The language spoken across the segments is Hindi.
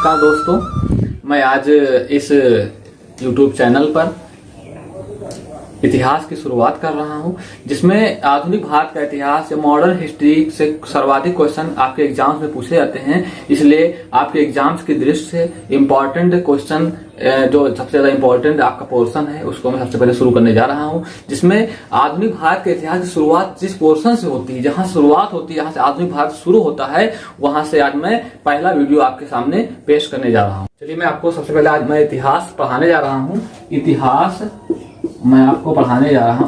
नमस्कार दोस्तों, मैं आज इस YouTube चैनल पर इतिहास की शुरुआत कर रहा हूं, जिसमें आधुनिक भारत का इतिहास या मॉडर्न हिस्ट्री से सर्वाधिक क्वेश्चन आपके एग्जाम्स में पूछे जाते हैं। इसलिए आपके एग्जाम्स की दृष्टि से इम्पोर्टेंट क्वेश्चन जो सबसे ज्यादा इम्पोर्टेंट आपका पोर्शन है उसको मैं सबसे पहले शुरू करने जा रहा हूं, जिसमें आधुनिक भारत के इतिहास की शुरुआत जिस पोर्शन से होती है, जहां शुरुआत होती है, जहां से आधुनिक भारत शुरू होता है, वहां से आज मैं पहला वीडियो आपके सामने पेश करने जा रहा हूं। चलिए, मैं आपको सबसे पहले आज मैं इतिहास पढ़ाने जा रहा हूं। इतिहास मैं आपको पढ़ाने जा रहा हूं।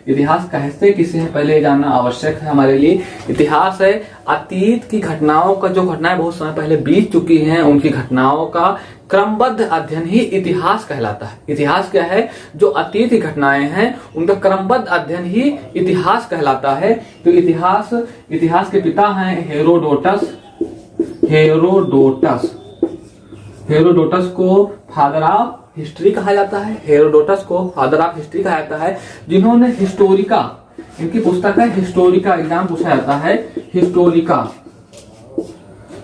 इतिहास कहते किसे है, पहले जानना आवश्यक है हमारे लिए। इतिहास है अतीत की घटनाओं का, जो घटनाएं बहुत समय पहले बीत चुकी हैं, उनकी घटनाओं का क्रमबद्ध अध्ययन ही इतिहास कहलाता है। इतिहास क्या है? जो अतीत की घटनाएं हैं उनका क्रमबद्ध अध्ययन ही इतिहास कहलाता है। तो इतिहास के पिता हैं हेरोडोटस। हेरोडोटस को फादर ऑफ हिस्ट्री कहा जाता है। हेरोडोटस को फादर ऑफ हिस्ट्री कहा जाता है, जिन्होंने हिस्टोरिका, इनकी पुस्तक है हिस्टोरिका, एग्जाम पूछा जाता है हिस्टोरिका,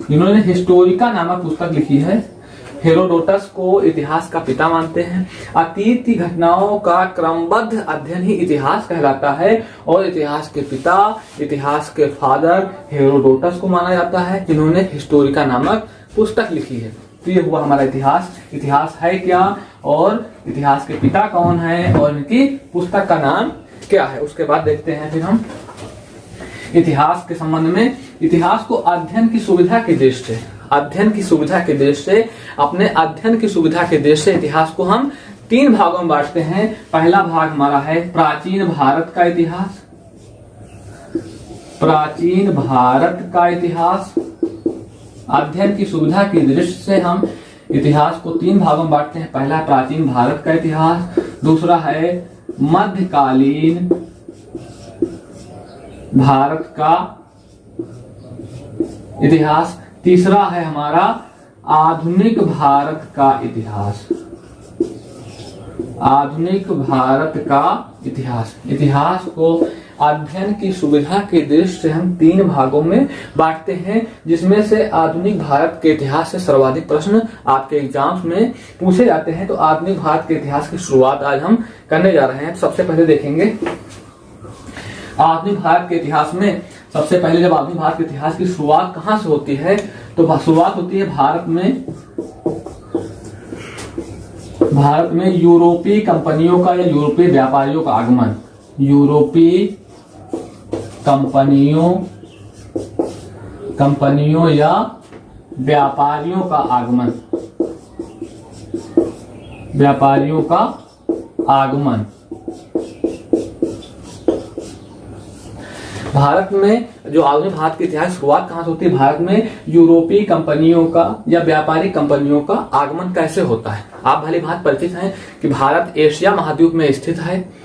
जिन्होंने हिस्टोरिका नामक पुस्तक लिखी है। हेरोडोटस को इतिहास का पिता मानते हैं। अतीत की घटनाओं का क्रमबद्ध अध्ययन ही इतिहास कहलाता है, और इतिहास के पिता, इतिहास के फादर हेरोडोटस को माना जाता है, जिन्होंने हिस्टोरिका नामक पुस्तक लिखी है। तो ये हुआ हमारा इतिहास। इतिहास है क्या, और इतिहास के पिता कौन है, और इनकी पुस्तक का नाम क्या है, उसके बाद देखते हैं फिर हम इतिहास के संबंध में। इतिहास को अध्ययन की सुविधा के दृष्टि से, अपने अध्ययन की सुविधा के दृष्टि से इतिहास को हम 3 भागों में बांटते हैं। पहला भाग हमारा है प्राचीन भारत का इतिहास। प्राचीन भारत का इतिहास, अध्ययन की सुविधा की दृष्टि से हम इतिहास को 3 भागों में बांटते हैं। पहला है प्राचीन भारत का इतिहास, दूसरा है मध्यकालीन भारत का इतिहास, तीसरा है हमारा आधुनिक भारत का इतिहास। आधुनिक भारत का इतिहास। इतिहास को अध्ययन की सुविधा की दृष्टि से हम 3 भागों में बांटते हैं, जिसमें से आधुनिक भारत के इतिहास से सर्वाधिक प्रश्न आपके एग्जाम्स में पूछे जाते हैं। तो आधुनिक भारत के इतिहास की शुरुआत आज हम करने जा रहे हैं। सबसे पहले देखेंगे आधुनिक भारत के इतिहास में। सबसे पहले जब आधुनिक भारत के इतिहास की शुरुआत कहां से होती है, तो शुरुआत होती है भारत में यूरोपीय कंपनियों का या यूरोपीय व्यापारियों का आगमन। यूरोपीय कंपनियों या व्यापारियों का आगमन। व्यापारियों का आगमन। भारत में जो आधुनिक भारत के इतिहास शुरुआत कहां से होती है? भारत में यूरोपीय कंपनियों का या व्यापारिक कंपनियों का आगमन कैसे होता है? आप भली भांति परिचित हैं कि भारत एशिया महाद्वीप में स्थित है।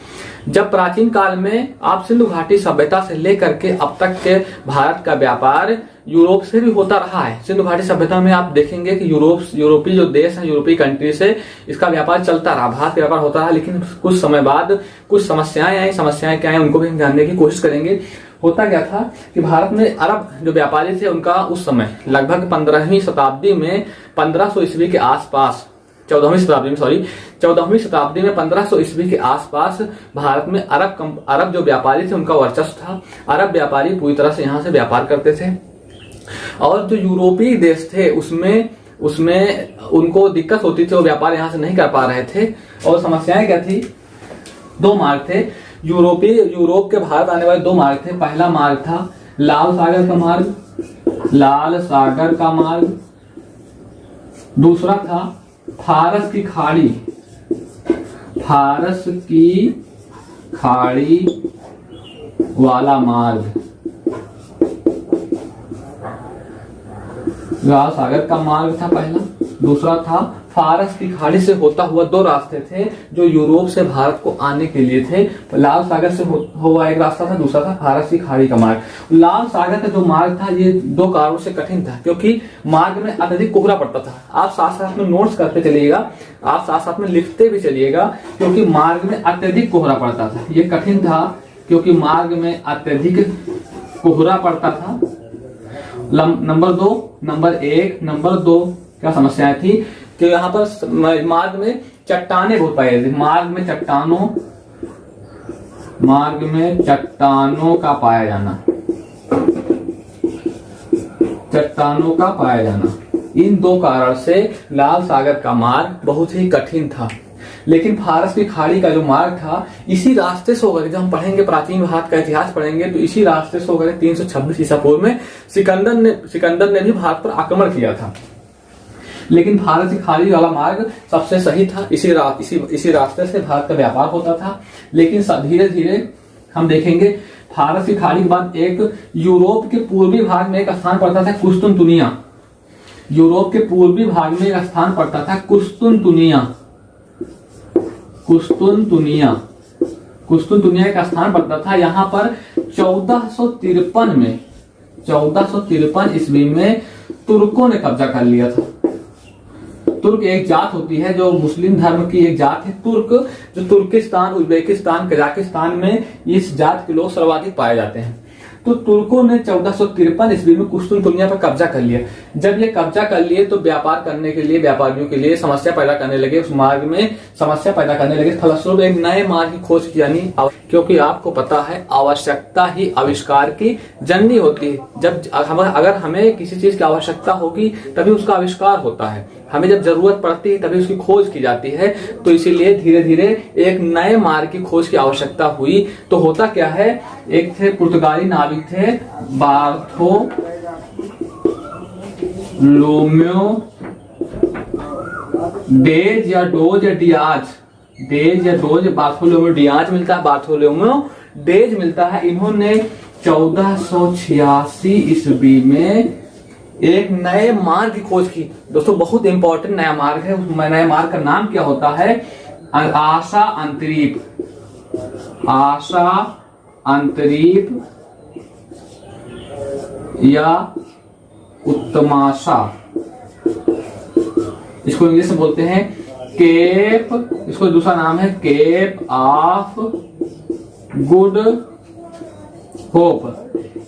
जब प्राचीन काल में आप सिंधु घाटी सभ्यता से लेकर के अब तक के भारत का व्यापार यूरोप से भी होता रहा है। सिंधु घाटी सभ्यता में आप देखेंगे कि यूरोपीय जो देश है, यूरोपीय कंट्री से इसका व्यापार चलता रहा, भारत का व्यापार होता रहा। लेकिन कुछ समय बाद कुछ समस्याएं आई। समस्याएं क्या है उनको भी हम जानने की कोशिश करेंगे। होता क्या था कि भारत में अरब जो व्यापारी थे, उनका उस समय लगभग 15वीं शताब्दी में 1500 ईस्वी के आसपास, 14वीं शताब्दी में 1500 ईस्वी के आसपास भारत में अरब जो व्यापारी थे उनका वर्चस्व था। अरब व्यापारी पूरी तरह से यहाँ से व्यापार करते थे, और जो यूरोपीय देश थे उसमें उनको दिक्कत होती थी, वो व्यापार यहाँ से नहीं कर पा रहे थे। और समस्याएं क्या थी? 2 मार्ग थे। यूरोप के भारत आने वाले 2 मार्ग थे। पहला मार्ग था लाल सागर का मार्ग। दूसरा था फारस की खाड़ी वाला मार्ग। लाल सागर का मार्ग था पहला, दूसरा था फारस की खाड़ी से होता हुआ। 2 रास्ते थे जो यूरोप से भारत को आने के लिए थे। लाल सागर से हुआ एक रास्ता था, दूसरा था फारस की खाड़ी का मार्ग। लाल सागर का जो मार्ग था ये 2 कारणों से कठिन था, क्योंकि मार्ग में अत्यधिक कोहरा पड़ता था। आप साथ साथ में नोट्स करते चलिएगा, आप साथ साथ में लिखते भी चलिएगा, क्योंकि मार्ग में अत्यधिक कोहरा पड़ता था। ये कठिन था क्योंकि मार्ग में अत्यधिक कोहरा पड़ता था, नंबर 2, नंबर 1, नंबर 2 क्या समस्याएं थी कि यहाँ पर मार्ग में चट्टाने बहुत पाई जाती, मार्ग में चट्टानों का पाया जाना, इन 2 कारण से लाल सागर का मार्ग बहुत ही कठिन था। लेकिन फारस की खाड़ी का जो मार्ग था इसी रास्ते से होकर, जब हम पढ़ेंगे प्राचीन भारत का इतिहास पढ़ेंगे तो इसी रास्ते से होकर 326 ईसा पूर्व में सिकंदर ने भी भारत पर आक्रमण किया था। लेकिन भारत की खाड़ी वाला मार्ग सबसे सही था, इसी रास्ते से भारत का व्यापार होता था। लेकिन धीरे धीरे हम देखेंगे भारत की खाड़ी के बाद एक यूरोप के पूर्वी भाग में एक स्थान पड़ता था कुस्तुनतुनिया। यूरोप के पूर्वी भाग में एक स्थान पड़ता था कुस्तुनतुनिया एक स्थान पड़ता था। यहाँ पर 1453 ईस्वी में तुर्कों ने कब्जा कर लिया था। तुर्क एक जात होती है जो मुस्लिम धर्म की एक जात है तुर्क, जो तुर्किस्तान, उज्बेकिस्तान, कजाकिस्तान में इस जात के लोग सर्वाधिक पाए जाते हैं। तो तुर्कों ने 1453 ईस्वी में कुस्तुनतुनिया पर कब्जा कर लिया। जब ये कब्जा कर लिए तो व्यापार करने के लिए, व्यापारियों के लिए समस्या पैदा करने लगे, उस मार्ग में समस्या पैदा करने लगे। फलस्वरूप एक नए मार्ग की खोज की जानी, क्योंकि आपको पता है आवश्यकता ही आविष्कार की जननी होती है। जब अगर हमें किसी चीज की आवश्यकता होगी तभी उसका आविष्कार होता है, हमें जब जरूरत पड़ती है तभी उसकी खोज की जाती है। तो इसीलिए धीरे धीरे एक नए मार्ग की खोज की आवश्यकता हुई। तो होता क्या है, एक थे पुर्तगाली नाविक थे बार्थोलोम्यो डेज या डोज या डियाज, बार्थोलोम्यो डियाज मिलता है, बार्थोलोम्यो डेज मिलता है। इन्होंने 1486 ईस्वी में एक नए मार्ग की खोज की। दोस्तों बहुत इंपॉर्टेंट नया मार्ग है। उस नए मार्ग का नाम क्या होता है? आशा अंतरीप या उत्तमाशा, इसको इंग्लिश में बोलते हैं केप, इसको दूसरा नाम है केप ऑफ गुड होप।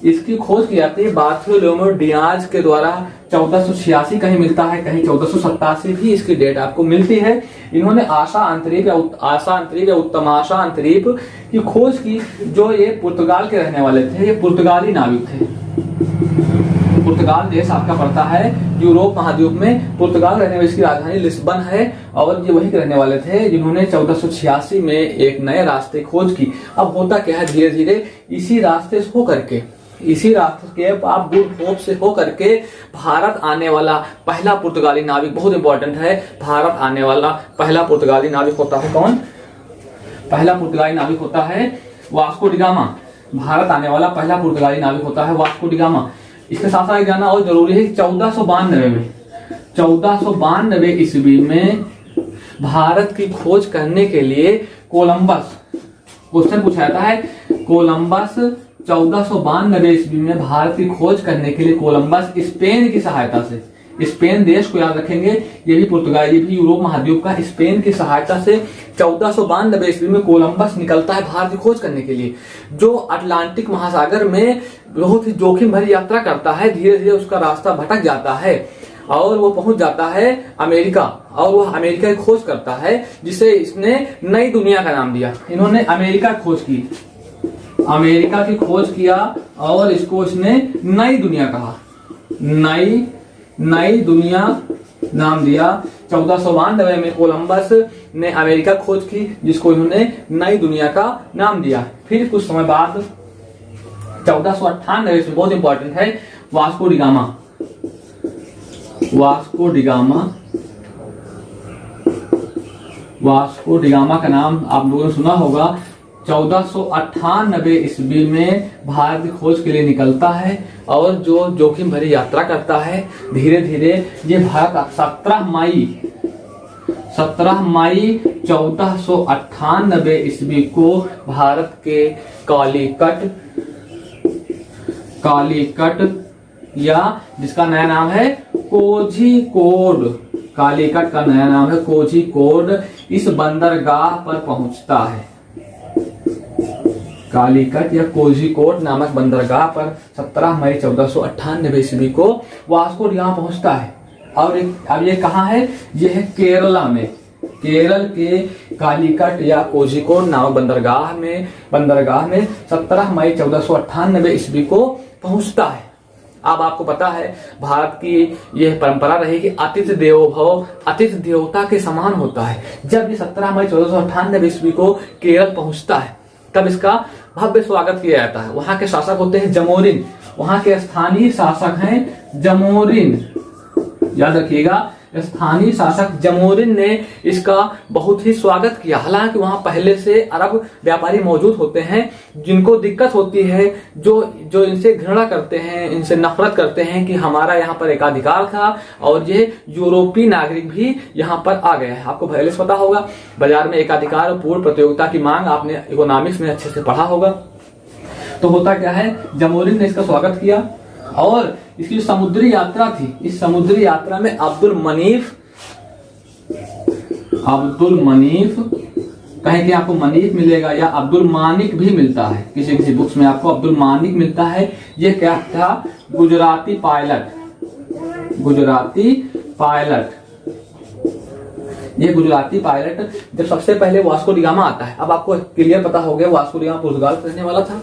इसकी खोज की जाती है बार्थोलोम्यो डियाज के द्वारा। 1486 कहीं मिलता है, कहीं 1487 भी इसकी डेट आपको मिलती है। इन्होंने आशा अंतरीप या उत्तमाशा अंतरीप की खोज की। जो ये पुर्तगाल के रहने वाले थे, ये पुर्तगाली नाविक थे। पुर्तगाल देश आपका पड़ता है यूरोप महाद्वीप में। पुर्तगाल रहने वाली, इसकी राजधानी लिस्बन है और ये वहीं के रहने वाले थे जिन्होंने 1486 में एक नए रास्ते खोज की। अब होता क्या है, धीरे धीरे इसी रास्ते से होकर के, आप गुड होप से होकर के भारत आने वाला पहला पुर्तगाली नाविक, बहुत इंपॉर्टेंट है, भारत आने वाला पहला पुर्तगाली नाविक होता है कौन? पहला पुर्तगाली नाविक होता है वास्को डी गामा। भारत आने वाला पहला पुर्तगाली नाविक होता है वास्को डी गामा। इसके साथ साथ जाना और जरूरी है, 1492 ईस्वी में भारत की खोज करने के लिए कोलंबस, क्वेश्चन पूछा जाता है, कोलंबस 1492 ईस्वी में भारत की खोज करने के लिए कोलंबस स्पेन की सहायता से, स्पेन देश को याद रखेंगे, ये भी पुर्तगाल, ये भी यूरोप महाद्वीप का, स्पेन की सहायता से 1492 ईस्वी में कोलंबस निकलता है भारत की खोज करने के लिए, जो अटलांटिक महासागर में बहुत ही जोखिम भरी यात्रा करता है। धीरे धीरे उसका रास्ता भटक जाता है और वो पहुंच जाता है अमेरिका, और वो अमेरिका की खोज करता है, जिसे इसने नई दुनिया का नाम दिया। इन्होंने अमेरिका की खोज की, अमेरिका की खोज किया और इसको इसने नई दुनिया कहा, नई दुनिया नाम दिया। 1492 में कोलंबस ने अमेरिका खोज की, जिसको इन्होंने नई दुनिया का नाम दिया। फिर कुछ समय बाद 1498 में, बहुत इंपॉर्टेंट है, वास्को डी गामा का नाम आप लोगों ने सुना होगा। 1498 ईस्वी में भारत की खोज के लिए निकलता है और जो जोखिम भरी यात्रा करता है। धीरे धीरे ये भारत 17 मई 1498 ईस्वी को भारत के कालीकट या जिसका नया नाम है कोझिकोड, कालीकट का नया नाम है कोझिकोड, इस बंदरगाह पर पहुंचता है। कालीकट या कोझिकोड नामक बंदरगाह पर 17 मई 1498 ईस्वी को वास्को डी गामा पहुंचता है। और अब ये कहाँ है? ये है केरला में। केरल के कालीकट या कोझिकोड नामक बंदरगाह में 17 मई 1498 ईस्वी को पहुंचता है। अब आपको पता है भारत की यह परंपरा रही कि अतिथि देवो भव, अतिथि देवता के समान होता है। जब ये 17 मई 1498 ईस्वी को केरल पहुंचता है तब इसका भव्य स्वागत किया जाता है। वहां के शासक होते हैं जमोरिन, वहां के स्थानीय शासक हैं जमोरिन, याद रखिएगा। स्थानीय शासक जमोरिन ने इसका बहुत ही स्वागत किया। हालांकि वहां पहले से अरब व्यापारी मौजूद होते हैं जिनको दिक्कत होती है, जो इनसे घृणा करते हैं, इनसे नफरत करते हैं कि हमारा यहाँ पर एकाधिकार था और ये यूरोपीय नागरिक भी यहाँ पर आ गए हैं। आपको पहले से पता होगा बाजार में एकाधिकार और पूर्ण प्रतियोगिता की मांग, आपने इकोनॉमिक्स में अच्छे से पढ़ा होगा। तो होता क्या है, जमोरिन ने इसका स्वागत किया और इसकी समुद्री यात्रा थी, इस समुद्री यात्रा में अब्दुल मनीफ कहें कि आपको मनीफ मिलेगा या अब्दुल मानिक भी मिलता है, किसी किसी बुक्स में आपको अब्दुल मानिक मिलता है। ये क्या था? गुजराती पायलट। ये गुजराती पायलट जब सबसे पहले वास्को डी गामा आता है, अब आपको क्लियर पता हो गया वास्को डी गामा पुर्तगाल रहने वाला था,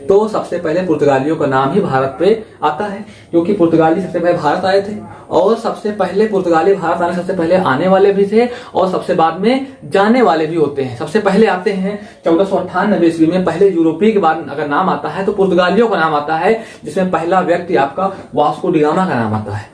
तो सबसे पहले पुर्तगालियों का नाम ही भारत पे आता है, क्योंकि पुर्तगाली सबसे पहले भारत आए थे और सबसे पहले पुर्तगाली भारत आने सबसे पहले आने वाले भी थे और सबसे बाद में जाने वाले भी होते हैं। सबसे पहले आते हैं 1498 ईस्वी में, पहले यूरोपीय के बाद अगर नाम आता है तो पुर्तगालियों का नाम आता है, जिसमें पहला व्यक्ति आपका वास्को डी गामा का नाम आता है।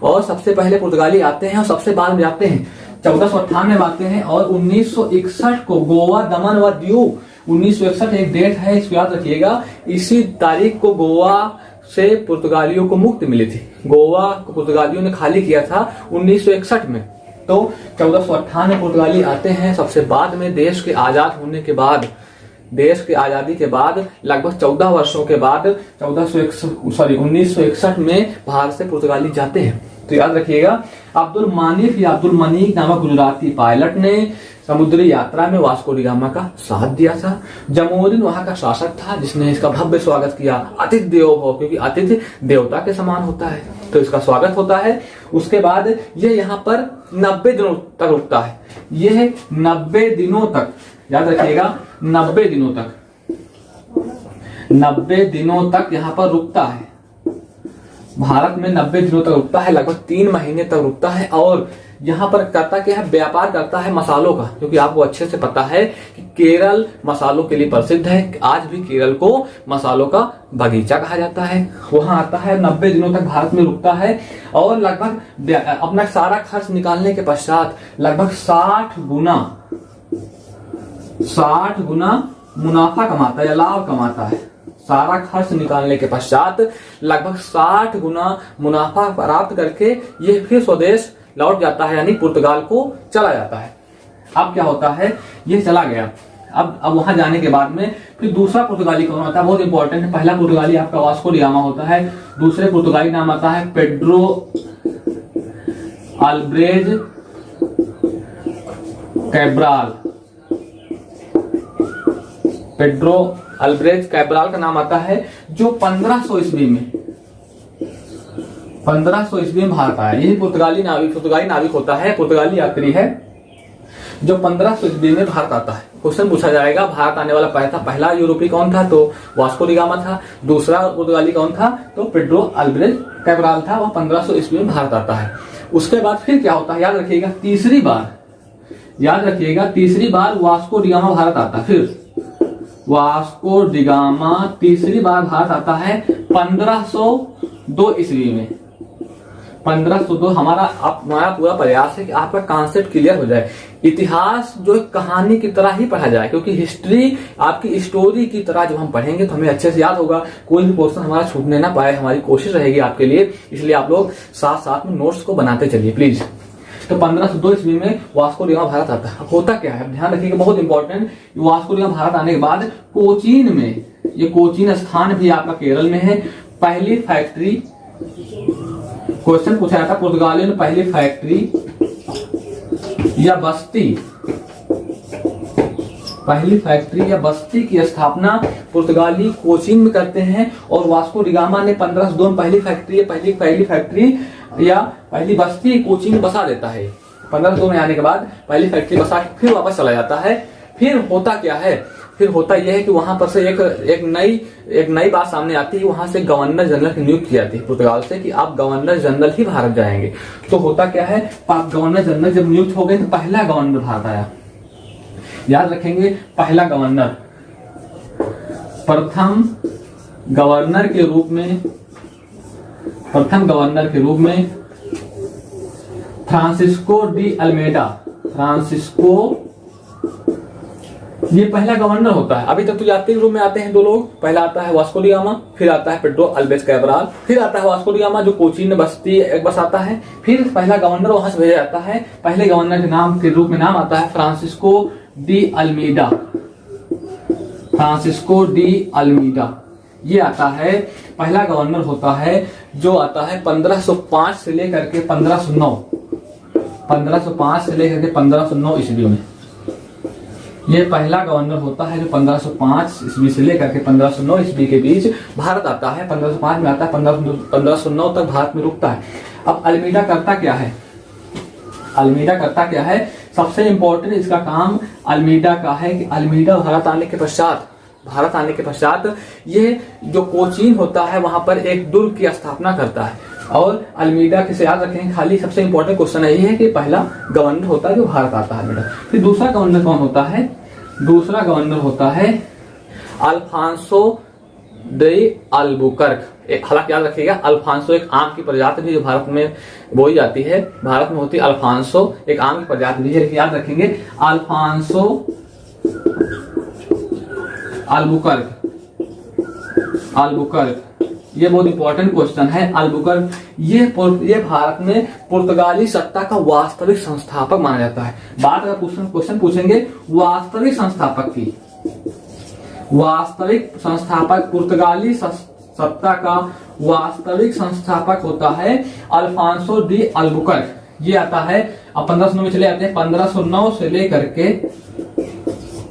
और सबसे पहले पुर्तगाली आते हैं और सबसे बाद में जाते हैं 1498 में आते हैं। और 1961 को गोवा, दमन व दीव, 1961 एक डेट है, इसको याद रखिएगा। इसी तारीख को गोवा से पुर्तगालियों को मुक्ति मिली थी। गोवा को पुर्तगालियों ने खाली किया था 1961 में। तो 1498 में पुर्तगाली आते हैं। सबसे बाद में देश के आजाद होने के बाद, देश की आजादी के बाद लगभग 14 वर्षों के बाद 1961 में भारत से पुर्तगाली जाते हैं। तो याद रखिएगा अब्दुल मानिक या अब्दुल मनीक नामक गुजराती पायलट ने समुद्री यात्रा में वास्को डी गामा का साथ दिया था। जमोरिन वहां का शासक था जिसने इसका भव्य स्वागत किया। अतिथि देवो भव, क्योंकि अतिथि देवता के समान होता है तो इसका स्वागत होता है। उसके बाद ये यहाँ पर 90 दिनों तक रुकता है। यह 90 दिनों तक, याद रखिएगा 90 दिनों तक यहाँ पर रुकता है। भारत में 90 दिनों तक रुकता है, लगभग 3 महीने तक रुकता है। और यहाँ पर करता क्या है, व्यापार करता है मसालों का, क्योंकि आपको अच्छे से पता है कि केरल मसालों के लिए प्रसिद्ध है। आज भी केरल को मसालों का बगीचा कहा जाता है। वहां आता है, 90 दिनों तक भारत में रुकता है और लगभग अपना सारा खर्च निकालने के पश्चात लगभग 60 गुना मुनाफा कमाता है या लाभ कमाता है। सारा खर्च निकालने के पश्चात लगभग 60 गुना मुनाफा प्राप्त करके ये फिर स्वदेश लौट जाता है, यानी पुर्तगाल को चला जाता है। अब क्या होता है, ये चला गया। अब वहां जाने के बाद में फिर दूसरा पुर्तगाली कौन आता है, बहुत इंपॉर्टेंट है। पहला पुर्तगाली आपका वास्को डी गामा होता है। दूसरे पुर्तगाली नाम आता है पेड्रो अल्ब्रेज कैब्राल। पेड्रो अल्ब्रेज कैब्राल का नाम आता है, जो 1500 ईस्वी में भारत आया। यही पुर्तगाली नाविक होता है, पुर्तगाली यात्री है जो 1500 ईस्वी में भारत आता है। क्वेश्चन पूछा जाएगा भारत आने वाला पहला यूरोपीय कौन था, तो वास्को डी गामा था। दूसरा पुर्तगाली कौन था, तो पेड्रो अल्ब्रेज कैब्राल था। वह 1500 ईस्वी में भारत आता है। उसके बाद फिर क्या होता है, याद रखिएगा तीसरी बार वास्को डी गामा भारत आता है। फिर वास्को डी गामा तीसरी बार भारत आता है 1502 ईस्वी में। 1502 हमारा पूरा प्रयास है कि आपका कॉन्सेप्ट क्लियर हो जाए। इतिहास जो एक कहानी की तरह ही पढ़ा जाए, क्योंकि हिस्ट्री आपकी स्टोरी की तरह जब हम पढ़ेंगे तो हमें अच्छे से याद होगा, कोई भी पोर्शन हमारा छूटने ना पाए, हमारी कोशिश रहेगी आपके लिए। इसलिए आप लोग साथ साथ में नोट्स को बनाते चलिए प्लीज। तो 1502 ईस्वी में वास्को डी गामा भारत आता है। होता क्या है, ध्यान रखिएगा, बहुत important. Vasco D gamma Bharat आने के बाद कोचीन में, ये कोचीन स्थान भी आपका केरल में है, पहली फैक्ट्री, क्वेश्चन पूछा जाता है पुर्तगालियों ने पहली फैक्ट्री या बस्ती पहली फैक्ट्री या बस्ती की स्थापना पुर्तगाली कोचीन में करते हैं और वास्को डी गामा ने 1502 में पहली फैक्ट्री या पहली बस्ती कोचीन में बसा देता है। 1502 में आने के बाद पहली फैक्ट्री बसा के फिर वापस चला जाता है। फिर होता क्या है, फिर होता यह है कि वहां पर से एक नई बात सामने आती है। वहां से गवर्नर जनरल की नियुक्ति की जाती है पुर्तगाल से कि आप गवर्नर जनरल ही भारत जाएंगे। तो होता क्या है, आप गवर्नर जनरल जब नियुक्त हो गए तो पहला गवर्नर भारत आया। याद रखेंगे, पहला गवर्नर, प्रथम गवर्नर के रूप में फ्रांसिस्को डी अल्मेडा। ये पहला गवर्नर होता है। अभी तक तो यात्री रूप में आते हैं दो लोग, पहला आता है वास्को डी गामा, फिर आता है पेड्रो अल्वेज कैब्राल, फिर आता है वास्को डी गामा जो कोचीन में बस्ती एक बसाता है। फिर पहला गवर्नर वहां से भेजा जाता है। पहले गवर्नर के नाम के रूप में नाम आता है फ्रांसिस्को डी अल्मीडा। ये आता है, पहला गवर्नर होता है जो आता है 1505 से लेकर के 1509 ईस्वी में। ये पहला गवर्नर होता है जो 1505 ईस्वी से लेकर के 1509 ईस्वी के बीच भारत आता है। 1505 में आता है, 1509 तक भारत में रुकता है। अब अल्मीडा करता क्या है, सबसे इंपॉर्टेंट इसका काम अल्मीडा का है कि अल्मीडा भारत आने के पश्चात ये जो कोचीन होता है वहां पर एक दुर्ग की स्थापना करता है। और अल्मीडा किसे याद रखेंगे, खाली सबसे इंपॉर्टेंट क्वेश्चन यही है कि पहला गवर्नर होता है जो भारत आता है अल्मीडा। फिर दूसरा गवर्नर कौन होता है, दूसरा गवर्नर होता है अल्फांसो डे अल्बुकर्क। हालांकि याद रखिएगा, अल्फांसो एक आम की प्रजाति भी जो भारत में बोई जाती है, भारत में होती है अल्फांसो एक आम की प्रजाति भी है, लेकिन याद रखेंगे अल्फांसो अल्बुकर्क। ये बहुत इंपॉर्टेंट क्वेश्चन है। अल्बुकर्क ये भारत में पुर्तगाली सत्ता का वास्तविक संस्थापक माना जाता है। बात अगर क्वेश्चन पूछेंगे वास्तविक संस्थापक पुर्तगाली सत्ता का वास्तविक संस्थापक होता है अल्फांसो डी अल्बुकर्क। ये आता है, अब 1509 में चले आते हैं। 1509 से लेकर के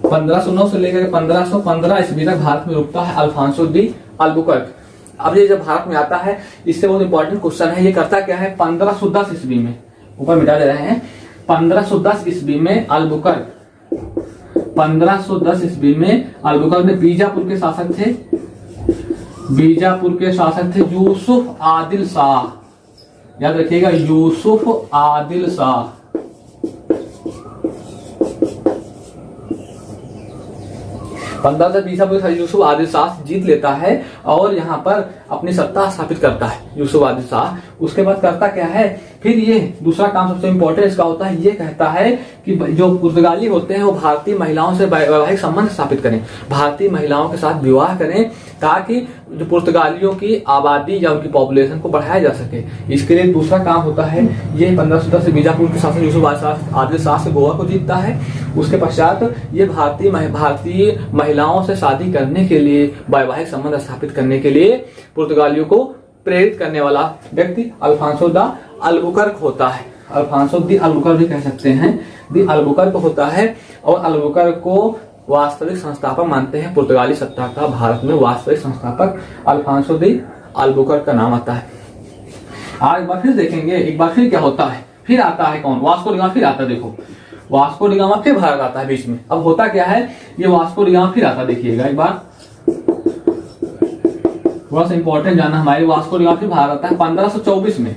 1515 ईस्वी तक भारत में रुकता है अल्फांसो डी अल्बुकर्क। अब ये जब भारत में आता है, इससे बहुत इंपॉर्टेंट क्वेश्चन है, ये करता क्या है, 1510 ईस्वी में, ऊपर मिटा दे रहे हैं, 1510 ईस्वी में अल्बुकर्क, 1510 ईस्वी में अल्बुकर्क में बीजापुर के शासक थे यूसुफ आदिल शाह। याद रखिएगा, यूसुफ आदिल शाह। 15 बीजापुर यूसुफ आदिल शाह जीत लेता है और यहाँ पर अपनी सत्ता स्थापित करता है यूसुफ आदिल शाह। उसके बाद करता क्या है, फिर ये दूसरा काम सबसे इंपॉर्टेंट इसका होता है, ये कहता है कि जो पुर्तगाली होते हैं वो भारतीय महिलाओं से वैवाहिक संबंध स्थापित करें, भारतीय महिलाओं के साथ विवाह करें, ताकि जो पुर्तगालियों की आबादी या उनकी पॉपुलेशन को बढ़ाया जा सके। इसके लिए दूसरा काम होता है, ये 1510 से बीजापुर के शासक यूसुफ आदिल शाह से गोवा को जीतता है। उसके पश्चात ये भारतीय महिलाओं से शादी करने के लिए, वैवाहिक संबंध स्थापित करने के लिए पुर्तगालियों को प्रेरित करने वाला व्यक्ति अल्फांसो द अल्बुकर्क होता है। अल्फांसो द अल्बुकर्क भी कह सकते हैं, द अल्बुकर्क होता है। और अल्बुकर्क को वास्तविक संस्थापक मानते हैं पुर्तगाली सत्ता का। भारत में वास्तविक संस्थापक अल्फांसो द अल्बुकर्क का नाम आता है। आज एक बार फिर देखेंगे, एक बार फिर क्या होता है, फिर आता है कौन, वास्को डी गामा फिर आता है। देखो वास्को डी गामा फिर भारत आता है बीच में। अब होता क्या है, ये वास्को डी गामा फिर आता, देखिएगा एक बार, थोड़ा सा इंपॉर्टेंट जाना हमारे। वास्को डी गामा फिर भारत आता है 1524 में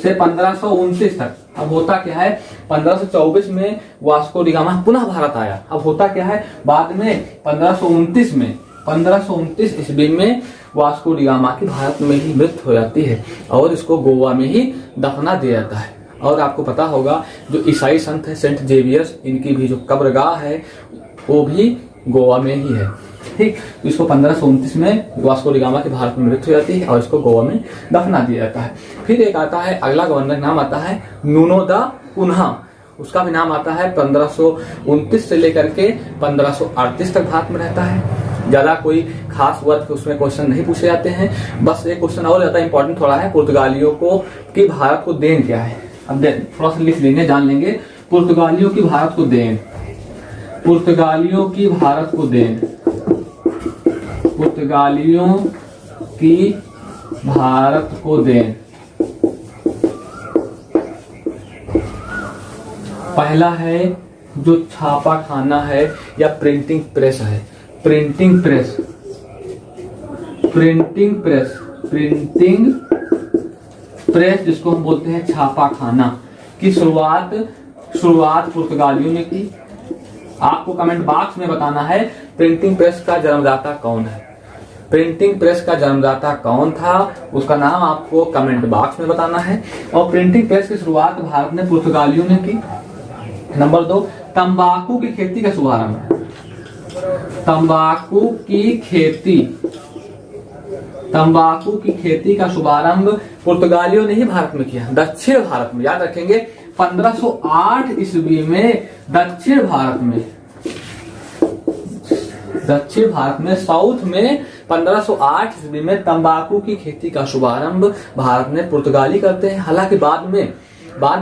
से 1529 तक। अब होता क्या है, 1524 में वास्को डी गामा पुनः भारत आया। अब होता क्या है, बाद में 1529 ईस्वी में वास्को डी गामा की भारत में ही मृत्यु हो जाती है और इसको गोवा में ही दफना दिया जाता है। और आपको पता होगा जो ईसाई संत है सेंट जेवियर्स, इनकी भी जो कब्रगाह है वो भी गोवा में ही है। ठीक, तो इसको 1529 में वास्को डी गामा की भारत में मृत्यु हो जाती है और इसको गोवा में दफना दिया जाता है। फिर एक आता है, अगला गवर्नर नाम आता है नुनो दा कुन्हा। उसका भी नाम आता है 1529 से लेकर के 1538 तक भारत में रहता है। ज्यादा कोई खास वर्ग उसमें क्वेश्चन नहीं पूछे जाते हैं। बस एक क्वेश्चन और ज्यादा इंपॉर्टेंट थोड़ा है, पुर्तगालियों को कि भारत को देन क्या है। अब थोड़ा सा लिख लेंगे, जान लेंगे, पुर्तगालियों की भारत को देन। पुर्तगालियों की भारत को देन, पुर्तगालियों की भारत को देन। पहला है जो छापा खाना है या प्रिंटिंग प्रेस है, printing press, printing press, printing press जिसको हम बोलते हैं छापा खाना की शुरुआत पुर्तगालियों ने की। आपको कमेंट बॉक्स में बताना है प्रिंटिंग प्रेस का जन्मदाता कौन है, प्रिंटिंग प्रेस का जन्मदाता कौन था, उसका नाम आपको कमेंट बॉक्स में बताना है। और प्रिंटिंग प्रेस की शुरुआत भारत में पुर्तगालियों ने की। नंबर 2, तंबाकू की खेती का शुभारंभ, तंबाकू की खेती, तंबाकू की खेती का शुभारंभ पुर्तगालियों ने ही भारत में किया, दक्षिण भारत में। याद रखेंगे 1508 ईस्वी में दक्षिण भारत में साउथ में 1508 ईस्वी में तंबाकू की खेती का शुभारंभ भारत में पुर्तगाली करते हैं। हालांकि बाद में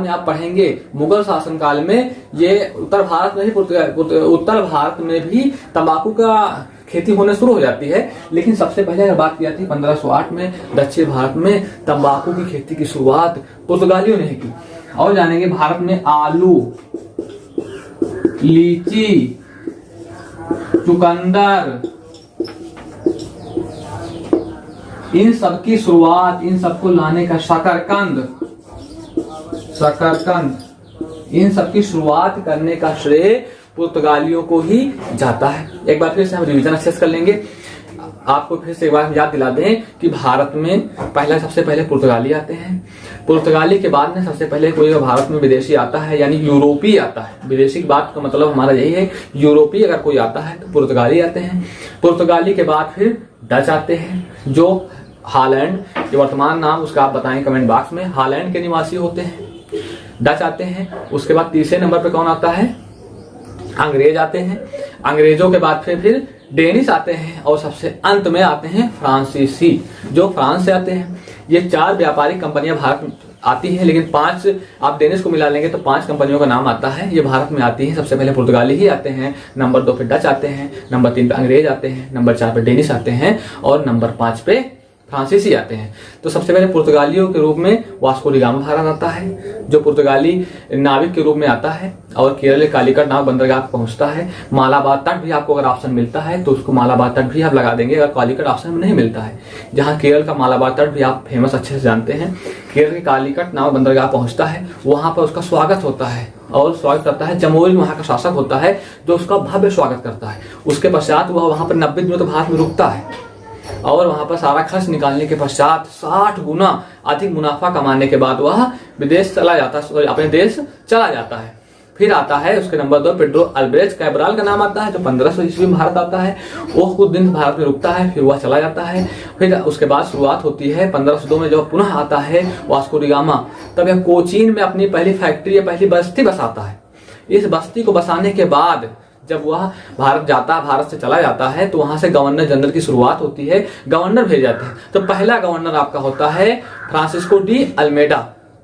आप पढ़ेंगे मुगल शासनकाल में ये उत्तर भारत में ही उत्तर भारत में भी तंबाकू का खेती होने शुरू हो जाती है, लेकिन सबसे पहले अगर बात की जाती है 1508 में दक्षिण भारत में तंबाकू की खेती की शुरुआत पुर्तगालियों ने की। और जानेंगे भारत में आलू, लीची, चुकंदर, इन सबकी शुरुआत, इन सबको लाने का शकरकंद, इन सबकी शुरुआत करने का श्रेय पुर्तगालियों को ही जाता है। एक बार फिर से हम रिवीजन अच्छे से कर लेंगे। आपको फिर से एक बार याद दिला दें कि भारत में सबसे पहले पुर्तगाली आते हैं। पुर्तगाली के बाद में सबसे पहले कोई भारत में विदेशी आता है, यानी यूरोपी आता है। विदेशी की बात का मतलब हमारा यही है, यूरोपी अगर कोई आता है तो पुर्तगाली आते हैं। पुर्तगाली के बाद फिर डच आते हैं, जो हॉलैंड, जो वर्तमान नाम उसका आप बताएं कमेंट बॉक्स में, हॉलैंड के निवासी होते हैं। डच आते हैं। उसके बाद तीसरे नंबर पे कौन आता है? अंग्रेज आते हैं। अंग्रेजों के बाद फिर डेनिश आते हैं और सबसे अंत में आते हैं फ्रांसीसी, जो फ्रांस से आते हैं। ये 4 व्यापारिक कंपनियां भारत में आती हैं, लेकिन 5 आप डेनिश को मिला लेंगे तो 5 कंपनियों का नाम आता है, ये भारत में आती हैं। सबसे पहले पुर्तगाली ही आते हैं, नंबर 2 पे डच आते हैं, नंबर 3 पे अंग्रेज आते हैं, नंबर 4 पे डेनिश आते हैं और नंबर 5 पे फ्रांसीसी आते हैं। तो सबसे पहले पुर्तगालियों के रूप में वास्को डी गामा भारत आता है, जो पुर्तगाली नाविक के रूप में आता है और केरल के कालीकट नाव बंदरगाह पहुंचता है। मालाबार तट भी आपको अगर ऑप्शन मिलता है तो उसको मालाबार तट भी आप लगा देंगे, अगर कालीकट ऑप्शन में नहीं मिलता है। जहां केरल का मालाबार तट भी आप फेमस अच्छे से जानते हैं। केरल के कालीकट नाव बंदरगाह पहुंचता है, वहां पर उसका स्वागत होता है और स्वागत करता है जमोरी, वहां का शासक होता है जो उसका भव्य स्वागत करता है। उसके पश्चात वह वहां पर 90 दिनों तक भारत में रुकता है और वहां पर सारा खर्च निकालने के पश्चात 60 गुना अधिक मुनाफा कमाने के बाद वह विदेश चला जाता है, अपने देश चला जाता है। फिर आता है उसके नंबर 2 पेड्रो अल्ब्रेच कैब्राल का नाम आता है, जो 1500 ईस्वी में भारत आता है। वो कुछ दिन भारत में रुकता है, फिर वह चला जाता है। फिर उसके बाद शुरुआत होती है 1502 में, जब पुनः आता है वास्को डी गामा, तब यह कोचीन में अपनी पहली फैक्ट्री या पहली बस्ती बसाता है। इस बस्ती को बसाने के बाद जब वह भारत से चला जाता है तो वहां से गवर्नर जनरल की शुरुआत होती है, गवर्नर भेजे जाते हैं। तो पहला गवर्नर आपका होता है फ्रांसिस्को डी अल्मेडा,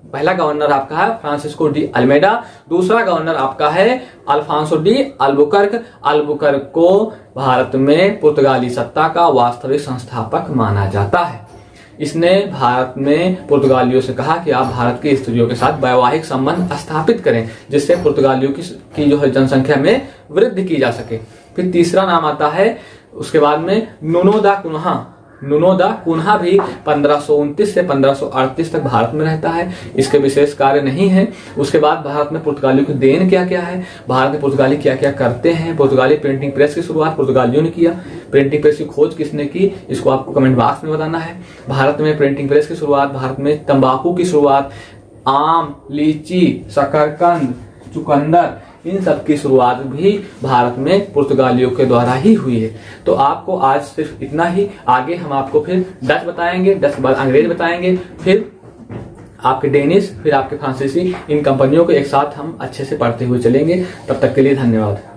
पहला गवर्नर आपका है फ्रांसिस्को डी अल्मेडा। दूसरा गवर्नर आपका है अल्फांसो डी अल्बुकर्क। अल्बुकर्क को भारत में पुर्तगाली सत्ता का वास्तविक संस्थापक माना जाता है। इसने भारत में पुर्तगालियों से कहा कि आप भारत की स्त्रियों के साथ वैवाहिक संबंध स्थापित करें, जिससे पुर्तगालियों की जो है जनसंख्या में वृद्धि की जा सके। फिर तीसरा नाम आता है उसके बाद में नुनो दा कुन्हा। नुनो दा कुन्हा भी 1529 से 1538 तक भारत में रहता है। इसके विशेष कार्य नहीं है। उसके बाद भारत में पुर्तगालियों की देन क्या क्या है, भारत में पुर्तगाली क्या क्या करते हैं। पुर्तगाली प्रिंटिंग प्रेस की शुरुआत पुर्तगालियों ने किया। प्रिंटिंग प्रेस की खोज किसने की, इसको आपको कमेंट बॉक्स में बताना है। भारत में प्रिंटिंग प्रेस की शुरुआत, भारत में तंबाकू की शुरुआत, आम, लीची, शकरकंद, चुकंदर, इन सब की शुरुआत भी भारत में पुर्तगालियों के द्वारा ही हुई है। तो आपको आज सिर्फ इतना ही। आगे हम आपको फिर डच बताएंगे, डच के बाद अंग्रेज बताएंगे, फिर आपके डेनिश, फिर आपके फ्रांसीसी। इन कंपनियों को एक साथ हम अच्छे से पढ़ते हुए चलेंगे। तब तक के लिए धन्यवाद।